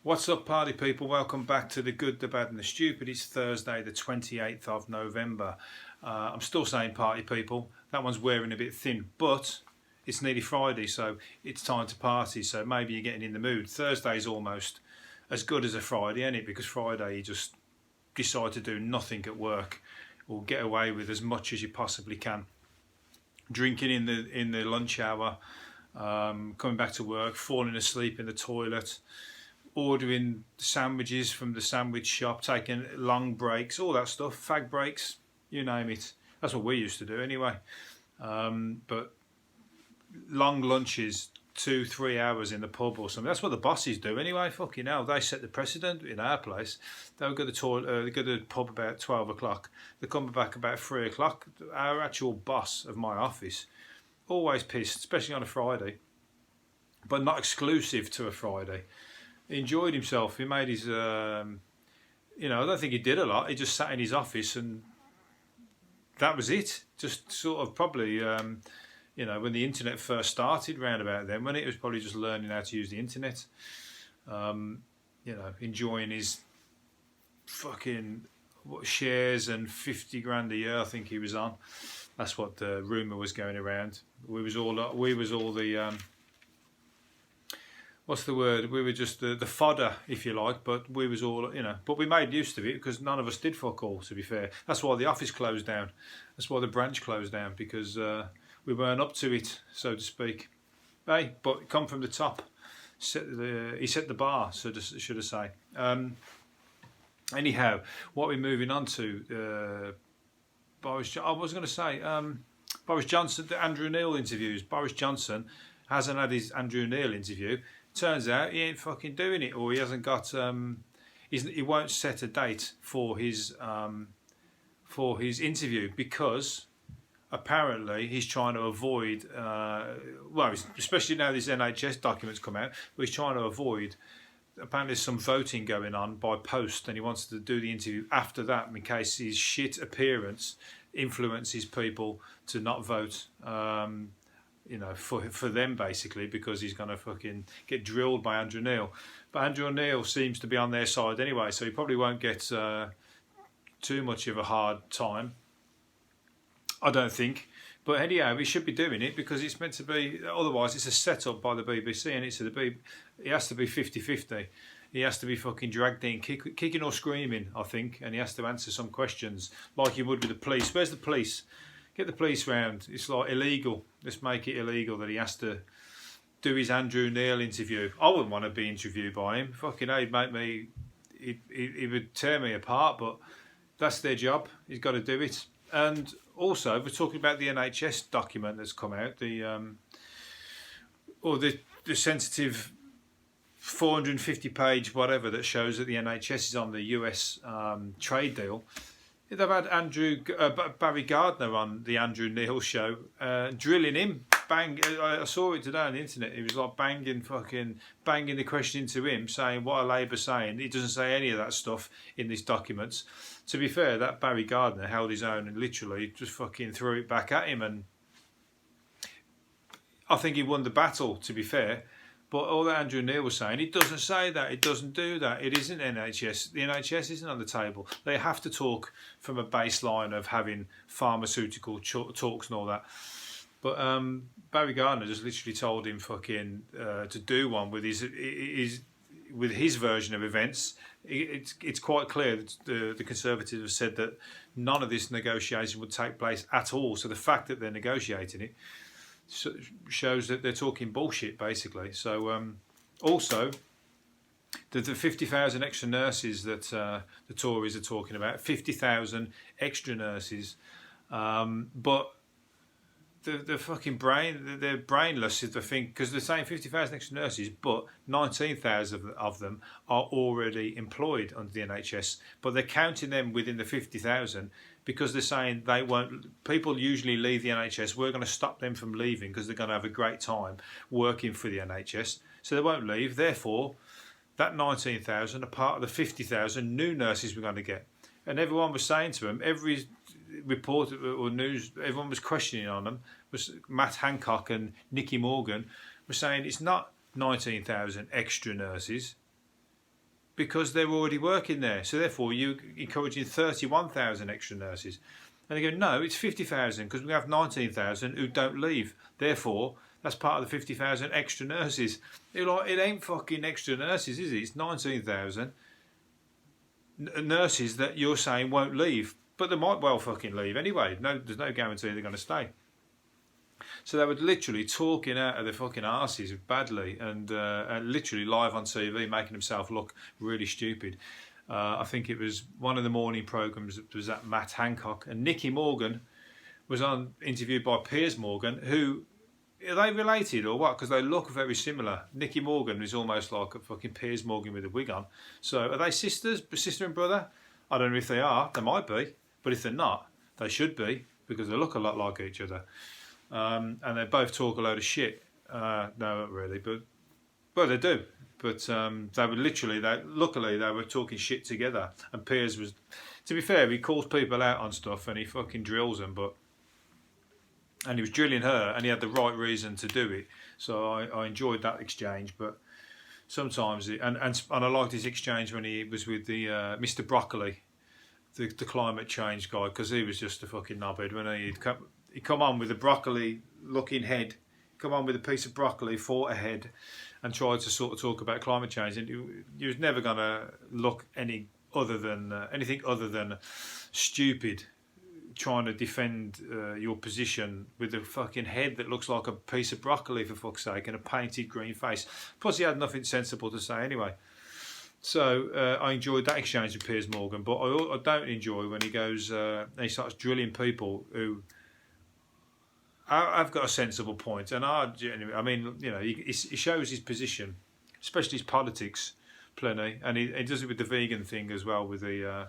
What's up, party people? Welcome back to The Good, the Bad and the Stupid. It's Thursday the 28th of November. I'm still saying party people. That one's wearing a bit thin, but it's nearly Friday, so it's time to party. So maybe you're getting in the mood. Thursday's almost as good as a Friday, isn't it? Because Friday you just decide to do nothing at work or get away with as much as you possibly can. Drinking in the lunch hour, coming back to work, falling asleep in the toilet, ordering sandwiches from the sandwich shop, taking long breaks, all that stuff, fag breaks, you name it. That's what we used to do anyway. But long lunches, 2-3 hours in the pub or something. That's what the bosses do anyway. Fucking hell, they set the precedent in our place. They'll go to the toilet, they go to the pub about 12 o'clock. They come back about 3 o'clock. Our actual boss of my office, always pissed, especially on a Friday, but not exclusive to a Friday. He enjoyed himself. He made his, I don't think he did a lot. He just sat in his office and that was it. Just sort of probably, when the internet first started, round about then, when it was probably just learning how to use the internet, enjoying his fucking shares and 50 grand a year, I think he was on. That's what the rumour was going around. We was all the, what's the word? We were just the fodder, if you like, but we was all, but we made use of it because none of us did fuck all, to be fair. That's why the office closed down. That's why the branch closed down, because we weren't up to it, so to speak. Hey, but come from the top. He set the bar, should I say. Anyhow, what we're moving on to, Boris Johnson, the Andrew Neil interviews. Boris Johnson hasn't had his Andrew Neil interview. Turns out he ain't fucking doing it, or he hasn't got. He won't set a date for his interview because apparently he's trying to avoid. Especially now these NHS documents come out, but he's trying to avoid. Apparently there's some voting going on by post, and he wants to do the interview after that in case his shit appearance influences people to not vote. For them basically, because he's going to fucking get drilled by Andrew Neil. But Andrew Neil seems to be on their side anyway, so he probably won't get too much of a hard time, I don't think. But anyhow, he should be doing it because it's meant to be, otherwise it's a setup by the BBC, and it has to be 50-50. He has to be fucking dragged in, kicking or screaming, I think, and he has to answer some questions like he would with the police. Where's the police? Get the police round. It's like illegal. Let's make it illegal that he has to do his Andrew Neil interview. I wouldn't want to be interviewed by him. Fucking hell, he'd make me. He would tear me apart. But that's their job. He's got to do it. And also, we're talking about the NHS document that's come out. The sensitive 450-page whatever that shows that the NHS is on the US trade deal. They've had Barry Gardner on the Andrew Neil show, drilling him. Bang! I saw it today on the internet. He was like banging the question into him, saying what are Labour saying. He doesn't say any of that stuff in these documents. To be fair, that Barry Gardner held his own and literally just fucking threw it back at him, and I think he won the battle. To be fair. But all that Andrew Neil was saying, it doesn't say that, it doesn't do that, it isn't NHS. The NHS isn't on the table. They have to talk from a baseline of having pharmaceutical talks and all that. But Barry Gardner just literally told him fucking to do one with his version of events. It's quite clear that the Conservatives have said that none of this negotiation would take place at all. So the fact that they're negotiating it shows that they're talking bullshit, basically. So also the 50,000 extra nurses that the Tories are talking about, 50,000 extra nurses, but they're fucking they're brainless if they think, because they're saying 50,000 extra nurses, but 19,000 of them are already employed under the NHS, but they're counting them within the 50,000 because they're saying they won't. People usually leave the NHS. We're going to stop them from leaving because they're going to have a great time working for the NHS, so they won't leave. Therefore, that 19,000 are part of the 50,000 new nurses we're going to get. And everyone was saying to them, every report or news, everyone was questioning on them. Was Matt Hancock and Nicky were saying it's not 19,000 extra nurses. because they're already working there. So therefore, you're encouraging 31,000 extra nurses. And they go, no, it's 50,000 because we have 19,000 who don't leave. Therefore, that's part of the 50,000 extra nurses. You're like, it ain't fucking extra nurses, is it? It's 19,000 nurses that you're saying won't leave. But they might well fucking leave anyway. No, there's no guarantee they're going to stay. So they were literally talking out of their fucking arses badly and literally live on TV, making themselves look really stupid. I think it was one of the morning programmes that was at Matt Hancock, and Nicky Morgan was interviewed by Piers Morgan, who, are they related or what? Because they look very similar. Nicky Morgan is almost like a fucking Piers Morgan with a wig on. So are they sisters, sister and brother? I don't know if they are. They might be. But if they're not, they should be, because they look a lot like each other. And they both talk a load of shit. No, not really, but they do. But they were luckily they were talking shit together. And Piers was, to be fair, he calls people out on stuff and he fucking drills them. And he was drilling her, and he had the right reason to do it. So I enjoyed that exchange. But sometimes, and I liked his exchange when he was with the Mr. Broccoli, the climate change guy, because he was just a fucking knobhead. When he'd come on with a broccoli-looking head, come on with a piece of broccoli, fought a head, and tried to sort of talk about climate change, and he was never going to look anything other than stupid, trying to defend your position with a fucking head that looks like a piece of broccoli, for fuck's sake, and a painted green face. Plus, he had nothing sensible to say anyway. So I enjoyed that exchange with Piers Morgan, but I don't enjoy when he goes and he starts drilling people who I've got a sensible point, and I mean, you know, he shows his position, especially his politics, plenty, and he does it with the vegan thing as well, with the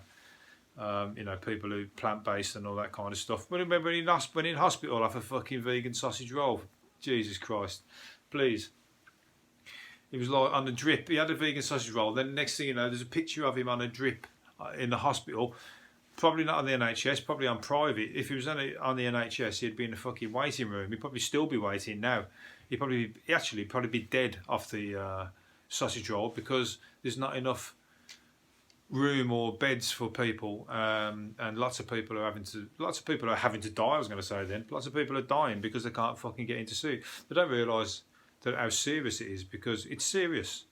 you know, people who plant-based and all that kind of stuff. But remember, when in hospital, off a fucking vegan sausage roll, Jesus Christ, please. He was like on a drip. He had a vegan sausage roll. Then next thing you know, there's a picture of him on a drip in the hospital. Probably not on the NHS, probably on private. If he was on the NHS, he'd be in a fucking waiting room. He'd probably still be waiting now. He'd probably be dead off the sausage roll, because there's not enough room or beds for people, and lots of people are having to die. I was going to say then, lots of people are dying because they can't fucking get into suit. They don't realise how serious it is, because it's serious.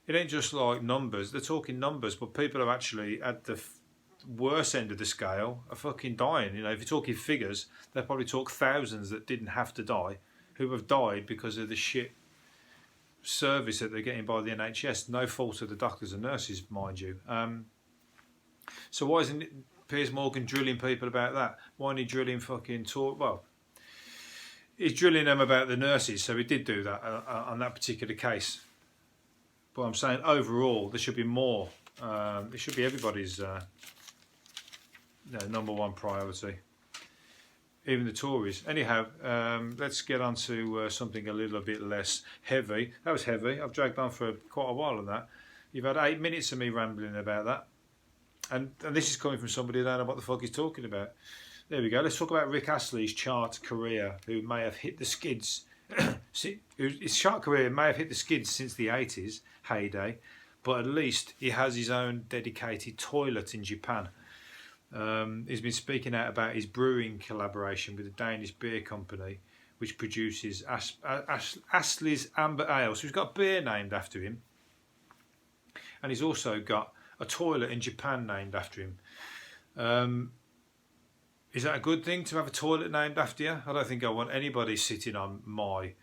It ain't just like numbers. They're talking numbers, but people are actually at the worst end of the scale are fucking dying. You know, if you're talking figures, they probably talk thousands that didn't have to die, who have died because of the shit service that they're getting by the NHS. No fault of the doctors and nurses, mind you. So why isn't Piers Morgan drilling people about that? Why isn't he drilling fucking well, he's drilling them about the nurses, so he did do that on that particular case. But I'm saying overall, there should be more. It should be everybody's number one priority, even the Tories. Anyhow, let's get on to something a little bit less heavy. That was heavy. I've dragged on for quite a while on that. You've had 8 minutes of me rambling about that, and this is coming from somebody who don't know what the fuck he's talking about. There we go. Let's talk about Rick Astley's chart career, who may have hit the skids. His chart career may have hit the skids since the 80s heyday, but at least he has his own dedicated toilet in Japan. He's been speaking out about his brewing collaboration with a Danish beer company, which produces Astley's Amber Ale. So he's got a beer named after him, and he's also got a toilet in Japan named after him. Is that a good thing to have a toilet named after you? I don't think I want anybody sitting on my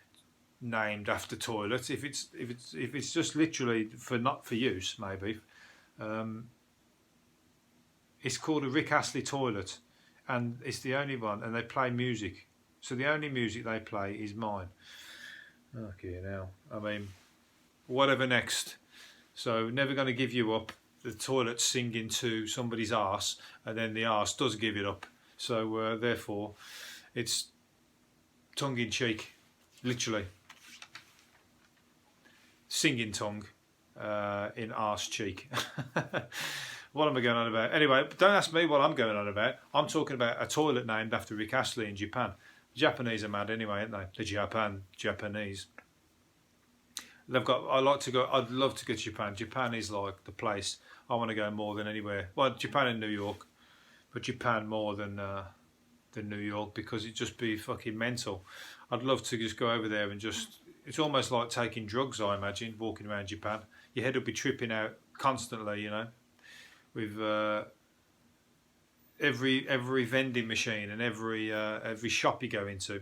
named after toilet. If it's just literally not for use, maybe. It's called a Rick Astley toilet, and it's the only one, and they play music. So the only music they play is mine. Okay, now, I mean, whatever next. So never going to give you up. The toilet's singing to somebody's arse, and then the arse does give it up. So therefore, it's tongue in cheek, literally. Singing tongue in arse cheek. What am I going on about? Anyway, don't ask me what I'm going on about. I'm talking about a toilet named after Rick Astley in Japan. The Japanese are mad anyway, aren't they? The Japanese. They've got. I like to go. I'd love to go to Japan. Japan is like the place I want to go more than anywhere. Well, Japan and New York, but Japan more than New York, because it'd just be fucking mental. I'd love to just go over there and just. It's almost like taking drugs, I imagine, walking around Japan. Your head will be tripping out constantly, you know, with every vending machine and every shop you go into.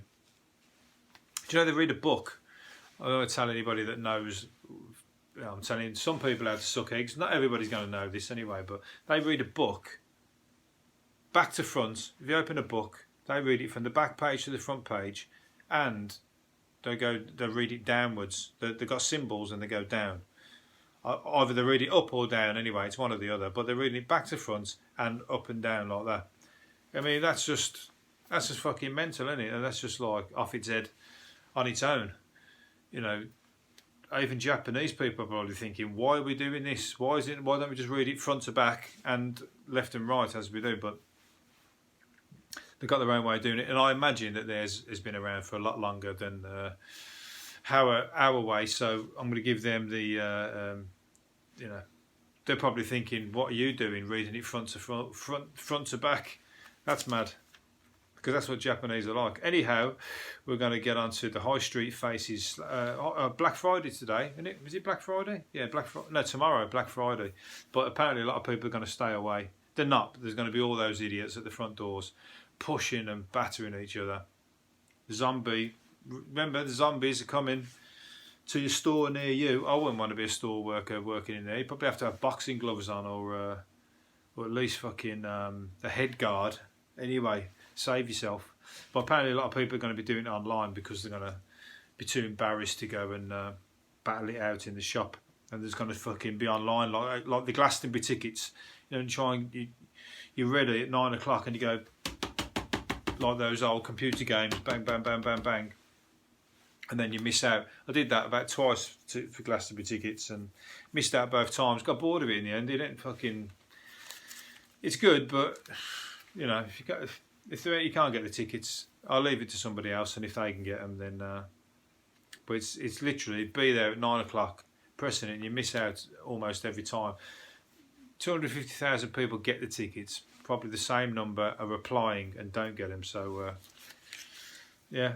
Do you know they read a book? I don't want to tell anybody that knows. I'm telling some people how to suck eggs. Not everybody's going to know this anyway, but they read a book back to front. If you open a book, they read it from the back page to the front page, and they read it downwards. They've got symbols and they go down. Either they read it up or down. Anyway, it's one or the other. But they're reading it back to front and up and down like that. I mean, that's just fucking mental, isn't it? And that's just like off its head on its own. You know, even Japanese people are probably thinking, why are we doing this? Why don't we just read it front to back and left and right as we do? But they've got their own way of doing it. And I imagine that theirs has been around for a lot longer than our way. So I'm going to give them the, you know, they're probably thinking, what are you doing reading it front to back? That's mad. Because that's what Japanese are like. Anyhow, we're going to get on to the high street faces. Black Friday today, isn't it? Was it Black Friday? Yeah, Black Friday. No, tomorrow, Black Friday. But apparently a lot of people are going to stay away. They're not. There's going to be all those idiots at the front doors pushing and battering each other. Remember, the zombies are coming to your store near you. I wouldn't want to be a store worker working in there. You probably have to have boxing gloves on, or at least fucking a head guard. Anyway, save yourself. But apparently a lot of people are going to be doing it online because they're going to be too embarrassed to go and battle it out in the shop. And there's going to fucking be online like the Glastonbury tickets. You know, and you're ready at 9 o'clock and you go like those old computer games, bang, bang, bang, bang, bang. And then you miss out. I did that about twice for Glastonbury tickets and missed out both times. Got bored of it in the end. It's good, but you know, if you can't get the tickets, I'll leave it to somebody else, and if they can get them, then. But it's literally be there at 9 o'clock, pressing it, and you miss out almost every time. 250,000 people get the tickets. Probably the same number are applying and don't get them. So, yeah.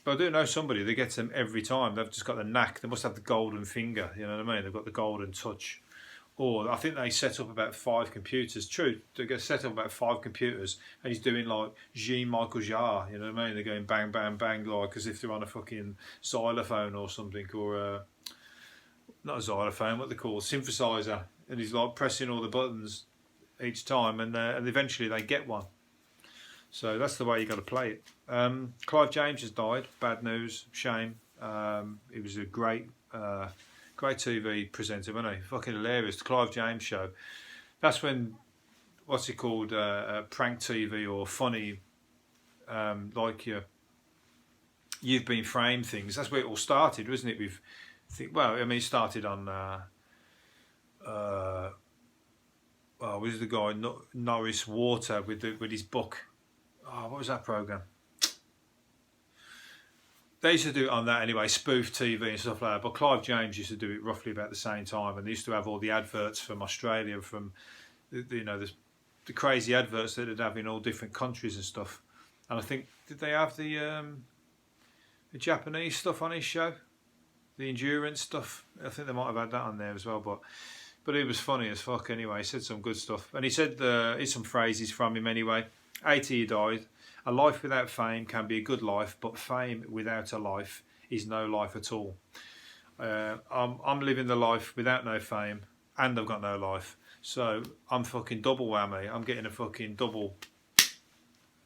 But I do know somebody that gets them every time. They've just got the knack. They must have the golden finger. You know what I mean? They've got the golden touch. Or I think they set up about 5 computers. True, they get set up about 5 computers, and he's doing like Jean-Michel Jarre. You know what I mean? They're going bang, bang, bang, like as if they're on a fucking xylophone or something, or not a xylophone, what they call synthesizer. And he's like pressing all the buttons each time, and eventually they get one. So that's the way you got to play it. Clive James has died. Bad news, shame. He was a great TV presenter, wasn't he? Fucking hilarious. The Clive James show. That's when, what's it called, prank TV or funny, like You've Been Framed things. That's where it all started, wasn't it? It started on, was the guy Norris Water with his book. Oh, what was that programme? They used to do it on that anyway, spoof TV and stuff like that. But Clive James used to do it roughly about the same time, and they used to have all the adverts from Australia, from the crazy adverts that they'd have in all different countries and stuff. And I think, did they have the Japanese stuff on his show, the endurance stuff? I think they might have had that on there as well. But it was funny as fuck anyway. He said some good stuff, and he said here's some phrases from him anyway. 80 he died. A life without fame can be a good life, but fame without a life is no life at all. I'm living the life without no fame, and I've got no life. So I'm fucking double whammy. I'm getting a fucking double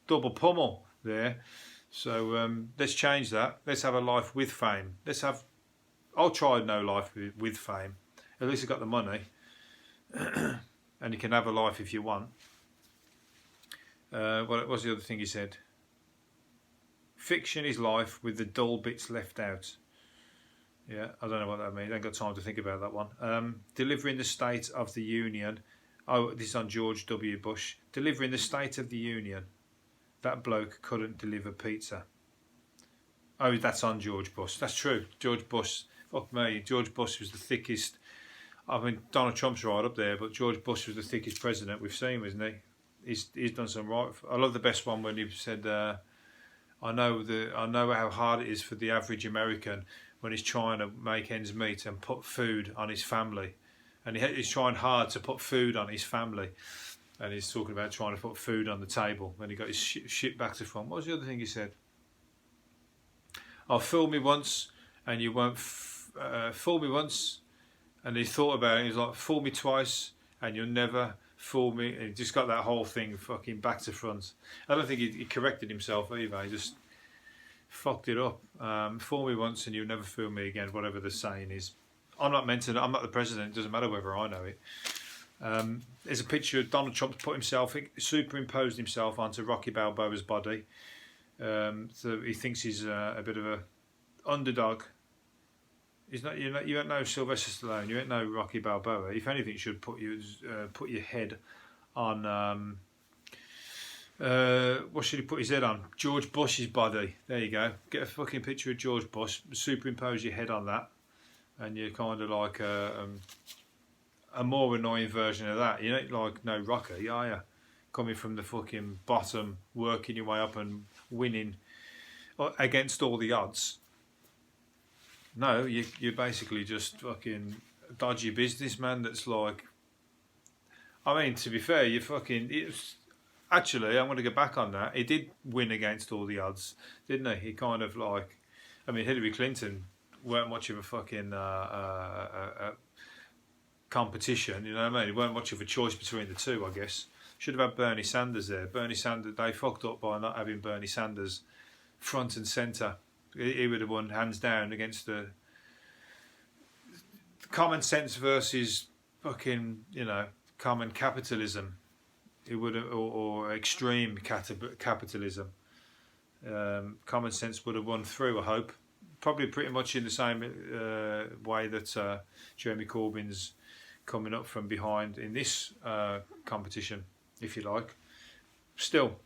pummel there. So let's change that. Let's have a life with fame. I'll try no life with fame. At least I've got the money. And you can have a life if you want. What was the other thing he said? Fiction is life with the dull bits left out. Yeah, I don't know what that means. I ain't got time to think about that one. Delivering the State of the Union. Oh, this is on George W. Bush. Delivering the State of the Union. That bloke couldn't deliver pizza. Oh, that's on George Bush. That's true. George Bush fuck me, George Bush was the thickest. I mean, Donald Trump's right up there, but George Bush was the thickest president we've seen, isn't he? He's done some right. I love the best one when he said, I know how hard it is for the average American when he's trying to make ends meet and put food on his family, and he's trying hard to put food on his family, and he's talking about trying to put food on the table when he got his shit back to front. What was the other thing he said? "I'll fool me once, and you won't fool me once." And he thought about it. He's like, "Fool me twice, and you'll never fool me." And he just got that whole thing fucking back to front. I don't think he corrected himself either. He just fucked it up. "Fool me once, and you'll never fool me again." Whatever the saying is. I'm not the president. It doesn't matter whether I know it. There's a picture of Donald Trump superimposed himself onto Rocky Balboa's body. So he thinks he's a bit of a underdog. He's not. You ain't no Sylvester Stallone. You ain't no Rocky Balboa. If anything, you should put your head on. What should he put his head on? George Bush's body. There you go. Get a fucking picture of George Bush. Superimpose your head on that, and you're kind of like a more annoying version of that. You ain't like no Rocky, are you? Coming from the fucking bottom, working your way up and winning against all the odds. No, you're basically just fucking dodgy businessman that's like... I mean, to be fair, you fucking... Actually, I'm going to go back on that. He did win against all the odds, didn't he? He kind of like... I mean, Hillary Clinton weren't much of a fucking competition, you know what I mean? It weren't much of a choice between the two, I guess. Should have had Bernie Sanders there. Bernie Sanders, they fucked up by not having Bernie Sanders front and centre. He would have won hands down against the common sense versus fucking, common capitalism. It would have, or extreme capitalism. Common sense would have won through, I hope. Probably pretty much in the same way that Jeremy Corbyn's coming up from behind in this competition, if you like. Still,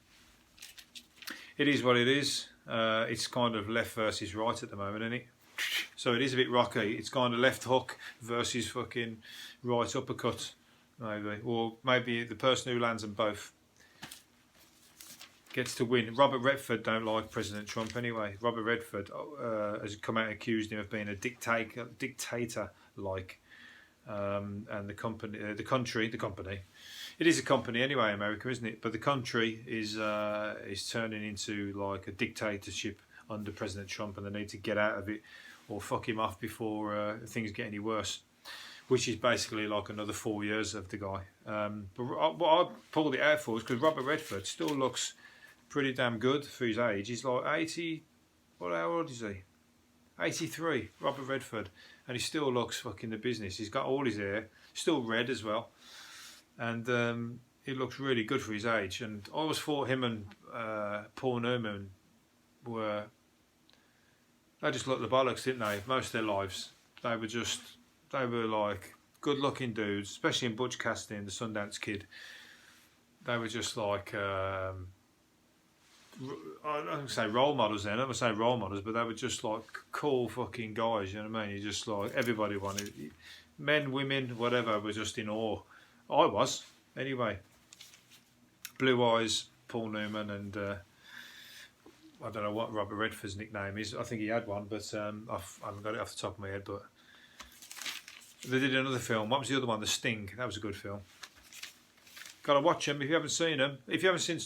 it is what it is. It's kind of left versus right at the moment, isn't it? So it is a bit rocky. It's kind of left hook versus fucking right uppercut, maybe. Or maybe the person who lands them both gets to win. Robert Redford don't like President Trump anyway. Robert Redford has come out and accused him of being a dictator-like. And the company, it is a company anyway, America, isn't it? But the country is turning into like a dictatorship under President Trump, and they need to get out of it or fuck him off before things get any worse. Which is basically like another 4 years of the guy. But what I pulled it out for is because Robert Redford still looks pretty damn good for his age. He's like 80. How old is he? 83. Robert Redford. And he still looks fucking the business. He's got all his hair, still red as well, and he looks really good for his age. And I always thought him and Paul Newman they just looked the bollocks, didn't they? Most of their lives, they were like good-looking dudes, especially in Butch Cassidy and the Sundance Kid. They were just like I don't say role models then. I don't say role models, but they were just like cool fucking guys. You know what I mean? You just like everybody wanted, men, women, whatever, were just in awe. I was anyway. Blue eyes, Paul Newman, and I don't know what Robert Redford's nickname is. I think he had one, but I haven't got it off the top of my head. But they did another film. What was the other one? The Sting. That was a good film. Gotta watch them if you haven't seen them. If you haven't seen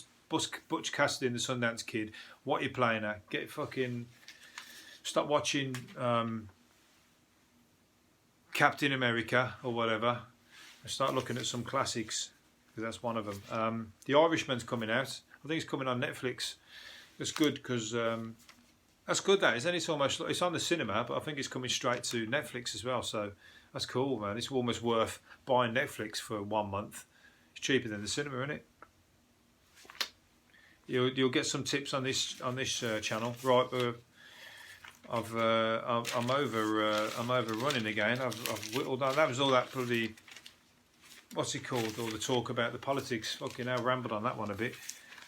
Butch Cassidy and the Sundance Kid, what are you playing at? Stop watching Captain America or whatever, and start looking at some classics, because that's one of them. The Irishman's coming out. I think it's coming on Netflix. That's good because that's good. That is. It's on the cinema, but I think it's coming straight to Netflix as well. So that's cool, man. It's almost worth buying Netflix for 1 month. It's cheaper than the cinema, isn't it? You'll get some tips on this channel, right? I'm overrunning again. I've whittled down. That was all that bloody, what's it called? All the talk about the politics. Fucking hell, rambled on that one a bit.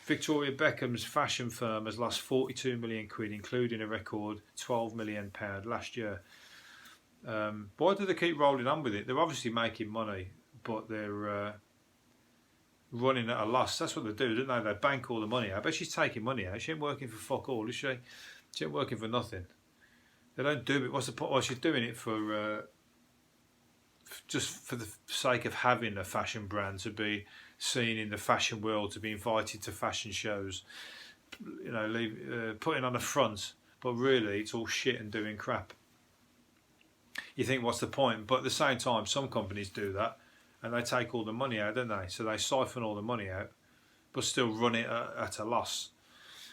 Victoria Beckham's fashion firm has lost 42 million quid, including a record £12 million last year. Why do they keep rolling on with it? They're obviously making money, but they're running at a loss. That's what they do, don't they? They bank all the money out. I bet she's taking money out. She ain't working for fuck all, is she? She ain't working for nothing. They don't do it. What's the point? Well, she's doing it for just for the sake of having a fashion brand, to be seen in the fashion world, to be invited to fashion shows, you know, putting on a front, but really it's all shit and doing crap. You think, what's the point? But at the same time, some companies do that, and they take all the money out, don't they? So they siphon all the money out, but still run it at a loss.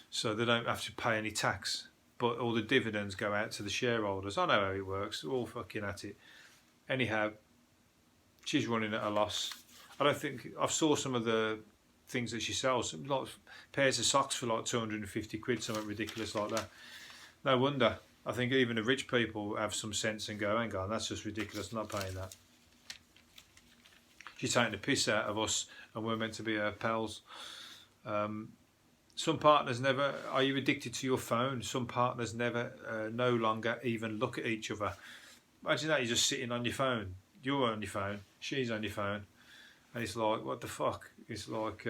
So they don't have to pay any tax, but all the dividends go out to the shareholders. I know how it works. We're all fucking at it. Anyhow, she's running at a loss. I don't think, I've saw some of the things that she sells, like pairs of socks for like 250 quid, something ridiculous like that. No wonder. I think even the rich people have some sense and go, hang on, that's just ridiculous, I'm not paying that. She's taking the piss out of us, and we're meant to be her pals. Some partners never, are you addicted to your phone? Some partners never, no longer even look at each other. Imagine that, you're just sitting on your phone. You're on your phone, she's on your phone. And it's like, what the fuck? It's like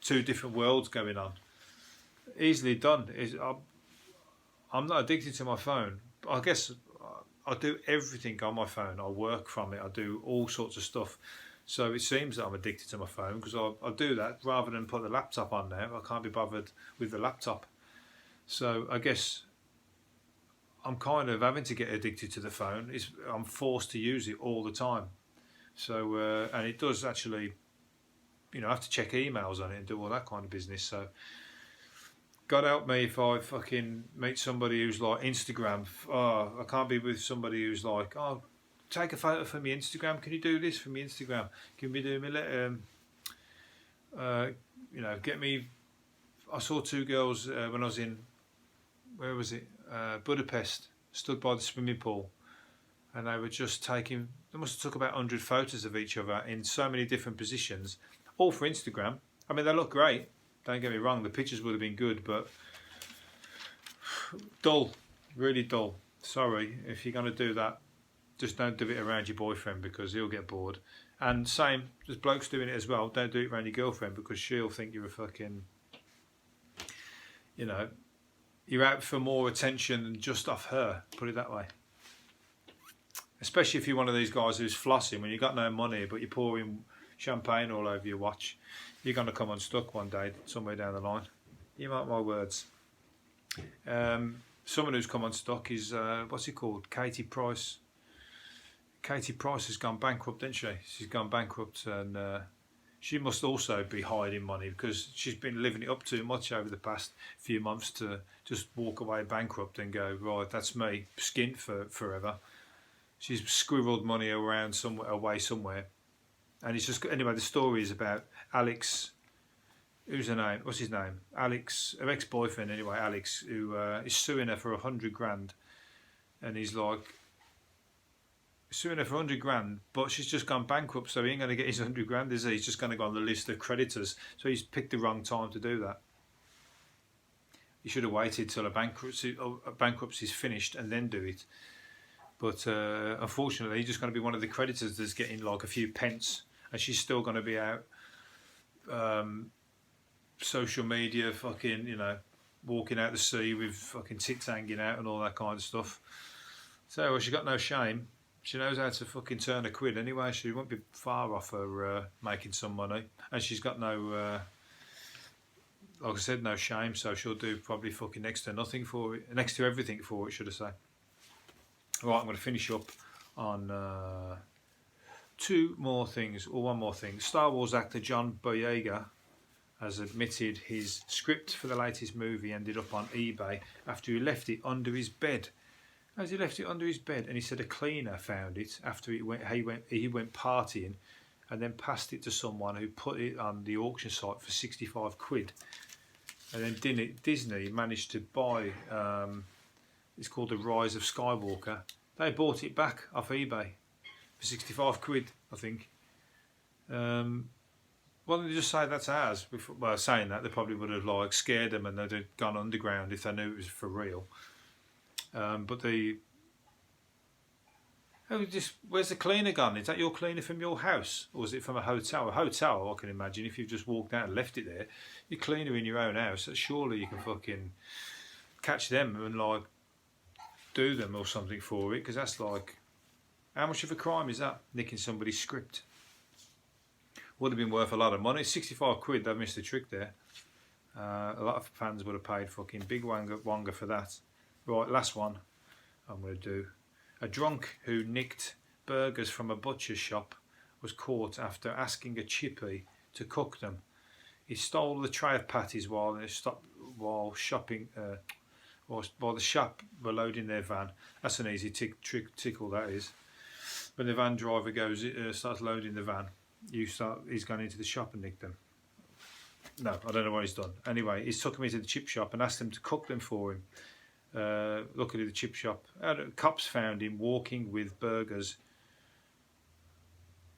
two different worlds going on. Easily done. I'm not addicted to my phone. I guess I do everything on my phone. I work from it. I do all sorts of stuff. So it seems that I'm addicted to my phone, because I do that rather than put the laptop on there. I can't be bothered with the laptop. So I guess I'm kind of having to get addicted to the phone. I'm forced to use it all the time. So and it does actually, you know, I have to check emails on it and do all that kind of business. So God help me if I fucking meet somebody who's like Instagram. Oh, I can't be with somebody who's like, oh, take a photo for me Instagram. Can you do this for me Instagram? Can we do me you know, get me. I saw two girls when I was in, where was it? Budapest, stood by the swimming pool, and they were just taking. They must have took about 100 photos of each other in so many different positions, all for Instagram. I mean, they look great. Don't get me wrong, the pictures would have been good, but dull, really dull. Sorry, if you're going to do that, just don't do it around your boyfriend, because he'll get bored. And same, there's blokes doing it as well. Don't do it around your girlfriend, because she'll think you're a fucking, you know, you're out for more attention than just off her, put it that way. Especially if you're one of these guys who's flossing when you've got no money, but you're pouring champagne all over your watch. You're going to come unstuck one day, somewhere down the line. You mark my words. Someone who's come unstuck is, what's he called? Katie Price. Katie Price has gone bankrupt, didn't she? She's gone bankrupt, and she must also be hiding money, because she's been living it up too much over the past few months to just walk away bankrupt and go, right, that's me, skint for forever. She's squirreled money around somewhere, away somewhere. And it's just, anyway, the story is about Alex, who's her name? What's his name? Alex, her ex-boyfriend anyway, Alex, who is suing her for 100 grand. And he's like, suing her for 100 grand, but she's just gone bankrupt, so he ain't going to get his 100 grand, is he? He's just going to go on the list of creditors. So he's picked the wrong time to do that. He should have waited till a bankruptcy's finished and then do it. But unfortunately, he's just going to be one of the creditors that's getting like a few pence, and she's still going to be out social media, fucking, you know, walking out the sea with fucking tits hanging out and all that kind of stuff. So well, she got no shame. She knows how to fucking turn a quid anyway. She won't be far off her making some money, and she's got no, like I said, no shame. So she'll do probably fucking next to nothing for it, next to everything for it, should I say? Right, I'm going to finish up on two more things, or one more thing. Star Wars actor John Boyega has admitted his script for the latest movie ended up on eBay after he left it under his bed. As he left it under his bed, and he said a cleaner found it after he went partying, and then passed it to someone who put it on the auction site for 65 quid. And then Disney managed to buy, it's called The Rise of Skywalker. They bought it back off eBay for 65 quid, I think. Why don't they just say that's ours? Well, saying that, they probably would have like scared them and they'd have gone underground if they knew it was for real. But Oh, just where's the cleaner gone? Is that your cleaner from your house, or is it from a hotel? A hotel, I can imagine, if you've just walked out and left it there, your cleaner in your own house. Surely you can fucking catch them and like do them or something for it, because that's like, how much of a crime is that? Nicking somebody's script would have been worth a lot of money. 65 quid. They've missed a trick there. A lot of fans would have paid fucking big wonga for that. Right, last one I'm going to do. A drunk who nicked burgers from a butcher's shop was caught after asking a chippy to cook them. He stole the tray of patties while shopping, while the shop were loading their van. That's an easy tickle, that is. When the van driver starts loading the van, he's gone into the shop and nicked them. No, I don't know what he's done. Anyway, he's took me to the chip shop and asked them to cook them for him. Luckily, the chip shop, cops found him walking with burgers.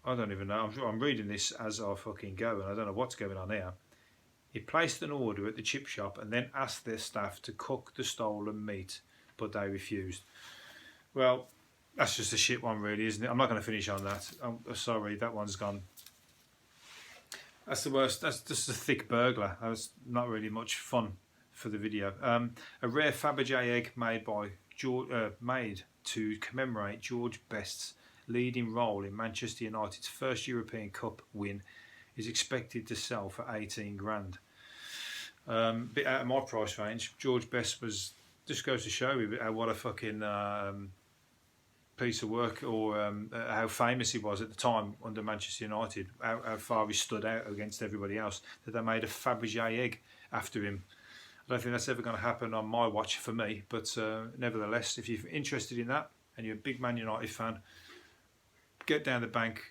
I don't even know. I'm reading this as I fucking go, and I don't know what's going on here. He placed an order at the chip shop and then asked their staff to cook the stolen meat, but they refused. Well, that's just a shit one, really, isn't it? I'm not going to finish on that. I'm sorry, that one's gone. That's the worst. That's just a thick burglar. That was not really much fun for the video. A rare Fabergé egg made to commemorate George Best's leading role in Manchester United's first European Cup win is expected to sell for 18 grand. Bit out of my price range. George Best was, just goes to show you what a fucking piece of work, or how famous he was at the time under Manchester United, how far he stood out against everybody else, that they made a Fabergé egg after him. I don't think that's ever going to happen on my watch for me, but nevertheless, if you're interested in that and you're a big Man United fan, get down the bank,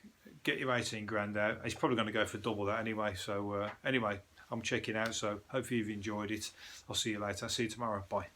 get your 18 grand out. He's probably going to go for double that anyway. So anyway, I'm checking out, so hopefully you've enjoyed it. I'll see you later. I'll see you tomorrow. Bye.